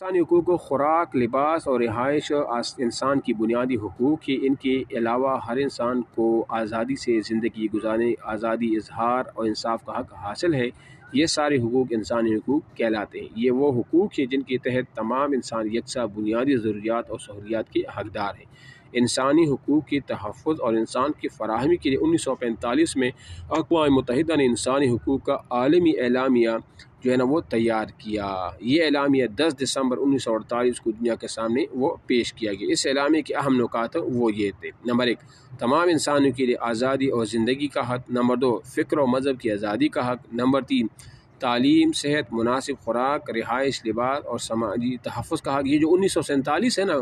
انسانی حقوق کو خوراک، لباس اور رہائش انسان کی بنیادی حقوق ہیں۔ ان کے علاوہ ہر انسان کو آزادی سے زندگی گزارنے، آزادی اظہار اور انصاف کا حق حاصل ہے۔ یہ سارے حقوق انسانی حقوق کہلاتے ہیں۔ یہ وہ حقوق ہیں جن کے تحت تمام انسان یکساں بنیادی ضروریات اور سہولیات کے حقدار ہیں۔ انسانی حقوق کے تحفظ اور انسان کی فراہمی کے لیے 1945 میں اقوام متحدہ نے انسانی حقوق کا عالمی اعلامیہ وہ تیار کیا۔ یہ اعلامیہ 10 دسمبر 1948 کو دنیا کے سامنے وہ پیش کیا گیا۔ اس اعلامیہ کے اہم نکات وہ یہ تھے: نمبر 1، تمام انسانوں کے لیے آزادی اور زندگی کا حق۔ نمبر 2، فکر و مذہب کی آزادی کا حق۔ نمبر 3، تعلیم، صحت، مناسب خوراک، رہائش، لباس اور سماجی تحفظ کا حق۔ یہ جو 1947 ہے نا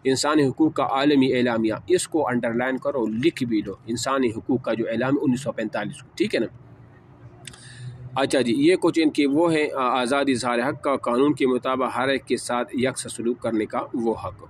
انسانی حقوق کا عالمی اعلامیہ، اس کو انڈرلائن کرو، لکھ بھی لو، انسانی حقوق کا جو اعلامیہ 1945 کو، ٹھیک ہے نا۔ اچھا جی، یہ کچھ ان کے وہ ہیں: آزادی اظہار حق کا، قانون کے مطابق ہر ایک کے ساتھ یکساں سلوک کرنے کا وہ حق۔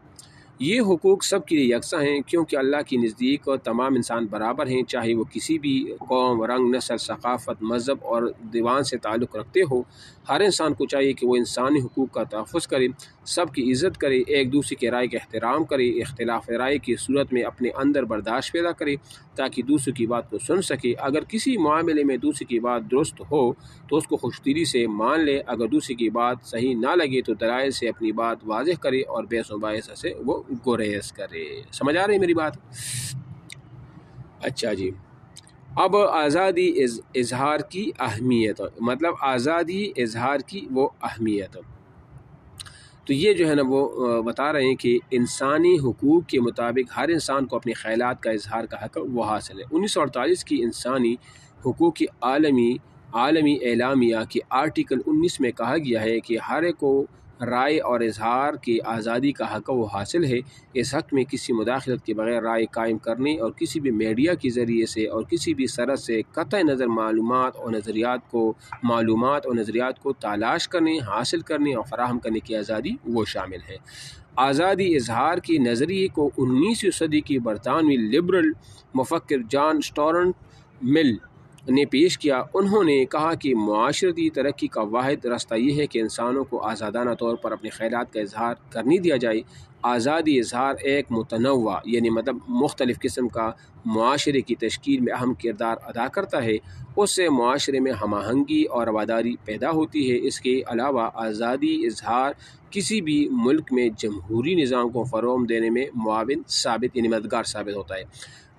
یہ حقوق سب کے لیے یکساں ہیں کیونکہ اللہ کے نزدیک تمام انسان برابر ہیں، چاہے وہ کسی بھی قوم، رنگ، نسل، ثقافت، مذہب اور دیوان سے تعلق رکھتے ہو۔ ہر انسان کو چاہیے کہ وہ انسانی حقوق کا تحفظ کرے، سب کی عزت کرے، ایک دوسرے کی رائے کا احترام کرے، اختلاف رائے کی صورت میں اپنے اندر برداشت پیدا کرے تاکہ دوسرے کی بات کو سن سکے۔ اگر کسی معاملے میں دوسرے کی بات درست ہو تو اس کو خوش دلی سے مان لے، اگر دوسرے کی بات صحیح نہ لگے تو دلائل سے اپنی بات واضح کرے اور بحث و مباحثہ سے وہ گریز کرے۔ سمجھ آ رہی ہے میری بات؟ اچھا جی، اب آزادی اظہار کی اہمیت، مطلب آزادی اظہار کی وہ اہمیت، تو یہ جو ہے نا وہ بتا رہے ہیں کہ انسانی حقوق کے مطابق ہر انسان کو اپنے خیالات کا اظہار کا حق وہ حاصل ہے۔ 1948 کی انسانی حقوق کی عالمی اعلامیہ کے آرٹیکل 19 میں کہا گیا ہے کہ ہر ایک کو رائے اور اظہار کی آزادی کا حق وہ حاصل ہے۔ اس حق میں کسی مداخلت کے بغیر رائے قائم کرنے اور کسی بھی میڈیا کے ذریعے سے اور کسی بھی سرحد سے قطع نظر معلومات اور نظریات کو تلاش کرنے، حاصل کرنے اور فراہم کرنے کی آزادی وہ شامل ہے۔ آزادی اظہار کے نظریے کو 19ویں صدی کی برطانوی لبرل مفکر جان اسٹورنٹ مل نے پیش کیا۔ انہوں نے کہا کہ معاشرتی ترقی کا واحد راستہ یہ ہے کہ انسانوں کو آزادانہ طور پر اپنے خیالات کا اظہار کرنے دیا جائے۔ آزادی اظہار ایک متنوع مطلب مختلف قسم کا معاشرے کی تشکیل میں اہم کردار ادا کرتا ہے۔ اس سے معاشرے میں ہم آہنگی اور رواداری پیدا ہوتی ہے۔ اس کے علاوہ آزادی اظہار کسی بھی ملک میں جمہوری نظام کو فروغ دینے میں معاون مددگار ثابت ہوتا ہے۔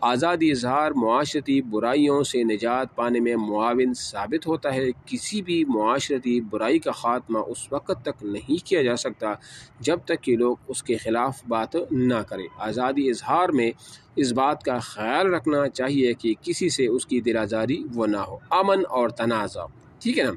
آزادی اظہار معاشرتی برائیوں سے نجات پانے میں معاون ثابت ہوتا ہے۔ کسی بھی معاشرتی برائی کا خاتمہ اس وقت تک نہیں کیا جا سکتا جب تک کہ لوگ اس کے خلاف بات نہ کریں۔ آزادی اظہار میں اس بات کا خیال رکھنا چاہیے کہ کسی سے اس کی دل آزاری وہ نہ ہو۔ امن اور تنازع، ٹھیک ہے نا۔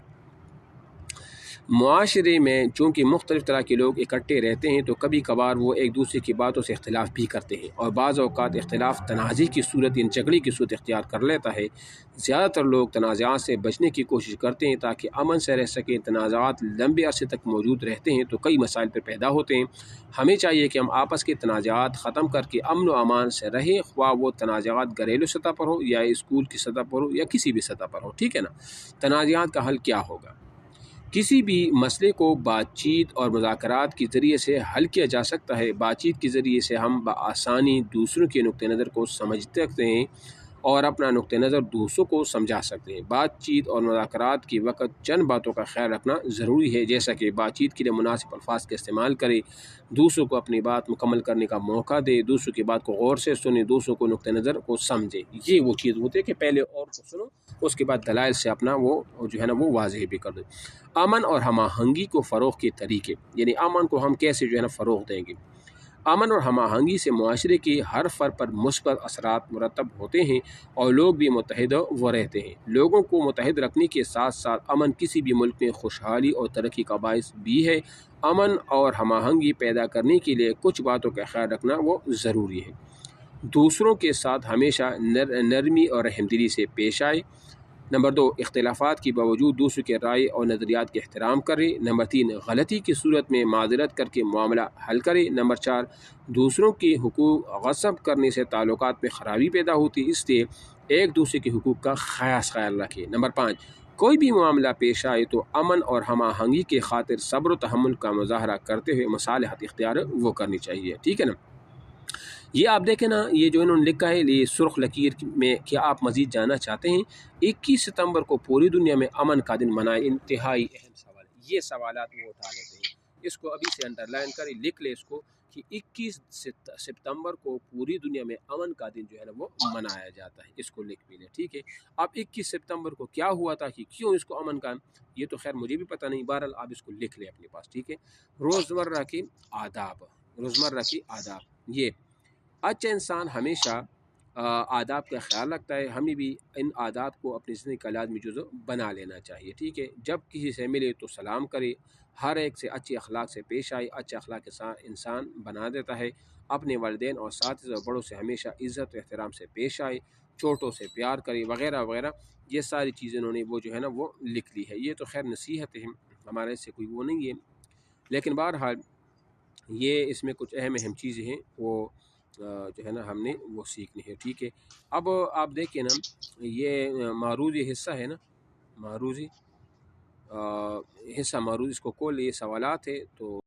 معاشرے میں چونکہ مختلف طرح کے لوگ اکٹھے رہتے ہیں تو کبھی کبھار وہ ایک دوسرے کی باتوں سے اختلاف بھی کرتے ہیں، اور بعض اوقات اختلاف تنازع کی صورت جھگڑے کی صورت اختیار کر لیتا ہے۔ زیادہ تر لوگ تنازعات سے بچنے کی کوشش کرتے ہیں تاکہ امن سے رہ سکیں۔ تنازعات لمبے عرصے تک موجود رہتے ہیں تو کئی مسائل پر پیدا ہوتے ہیں۔ ہمیں چاہیے کہ ہم آپس کے تنازعات ختم کر کے امن و امان سے رہیں، خواہ وہ تنازعات گھریلو سطح پر ہو یا اسکول کی سطح پر ہو یا کسی بھی سطح پر ہو، ٹھیک ہے نا۔ تنازعات کا حل کیا ہوگا؟ کسی بھی مسئلے کو بات چیت اور مذاکرات کے ذریعے سے حل کیا جا سکتا ہے۔ بات چیت کے ذریعے سے ہم بآسانی دوسروں کے نقطہ نظر کو سمجھ سکتے ہیں اور اپنا نقطہ نظر دوسروں کو سمجھا سکتے ہیں۔ بات چیت اور مذاکرات کے وقت چند باتوں کا خیال رکھنا ضروری ہے، جیسا کہ بات چیت کے لیے مناسب الفاظ کا استعمال کرے، دوسروں کو اپنی بات مکمل کرنے کا موقع دے، دوسروں کی بات کو غور سے سنے، دوسروں کو نقطہ نظر کو سمجھے۔ یہ وہ چیز ہوتی ہے کہ پہلے اور کو سنو، اس کے بعد دلائل سے اپنا وہ وہ واضح بھی کر دو۔ امن اور ہم آہنگی کو فروغ کے طریقے، یعنی امن کو ہم کیسے فروغ دیں گے۔ امن اور ہم آہنگی سے معاشرے کے ہر فرد پر مثبت اثرات مرتب ہوتے ہیں اور لوگ بھی متحد و رہتے ہیں۔ لوگوں کو متحد رکھنے کے ساتھ ساتھ امن کسی بھی ملک میں خوشحالی اور ترقی کا باعث بھی ہے۔ امن اور ہم آہنگی پیدا کرنے کے لیے کچھ باتوں کا خیال رکھنا وہ ضروری ہے۔ دوسروں کے ساتھ ہمیشہ نرمی اور رحمدلی سے پیش آئے۔ نمبر 2، اختلافات کے باوجود دوسروں کے رائے اور نظریات کے احترام کرے۔ نمبر 3، غلطی کی صورت میں معذرت کر کے معاملہ حل کرے۔ نمبر 4، دوسروں کے حقوق غصب کرنے سے تعلقات میں خرابی پیدا ہوتی ہے، اس لیے ایک دوسرے کے حقوق کا خاص خیال رکھے۔ نمبر 5، کوئی بھی معاملہ پیش آئے تو امن اور ہم آہنگی کے خاطر صبر و تحمل کا مظاہرہ کرتے ہوئے مصالحت اختیار وہ کرنی چاہیے، ٹھیک ہے نا۔ یہ آپ دیکھیں نا، یہ جو انہوں نے لکھا ہے یہ سرخ لکیر میں، کیا آپ مزید جاننا چاہتے ہیں؟ 21 ستمبر کو پوری دنیا میں امن کا دن منائے، انتہائی اہم سوال ہے۔ یہ سوالات وہ اٹھا لیتے ہیں، اس کو ابھی سے انڈر لائن کریں، لکھ لے اس کو کہ 21 ستمبر کو پوری دنیا میں امن کا دن جو ہے نا وہ منایا جاتا ہے، اس کو لکھ بھی لیں، ٹھیک ہے۔ اب 21 ستمبر کو کیا ہوا تھا کہ کیوں اس کو امن کا، یہ تو خیر مجھے بھی پتہ نہیں، بہرحال آپ اس کو لکھ لیں اپنے پاس، ٹھیک ہے۔ روزمرہ کی آداب، روزمرہ کی آداب، یہ اچھا انسان ہمیشہ آداب کا خیال رکھتا ہے، ہمیں بھی ان آداب کو اپنی زندگی کا لازمی جزو بنا لینا چاہیے، ٹھیک ہے۔ جب کسی سے ملے تو سلام کرے، ہر ایک سے اچھے اخلاق سے پیش آئے، اچھے اخلاق کے ساتھ انسان بنا دیتا ہے۔ اپنے والدین اور ساتھی اور بڑوں سے ہمیشہ عزت و احترام سے پیش آئے، چھوٹوں سے پیار کرے، وغیرہ وغیرہ، یہ ساری چیزیں انہوں نے وہ جو ہے نا وہ لکھ لی ہے۔ یہ تو خیر نصیحت ہے، ہمارے سے کوئی وہ نہیں ہے، لیکن بہرحال یہ اس میں کچھ اہم چیزیں ہیں، وہ جو ہے نا ہم نے وہ سیکھنی ہے، ٹھیک ہے۔ اب آپ دیکھیں نا، یہ معروضی حصہ ہے نا، معروضی حصہ، معروض اس کو کل یہ سوالات ہے تو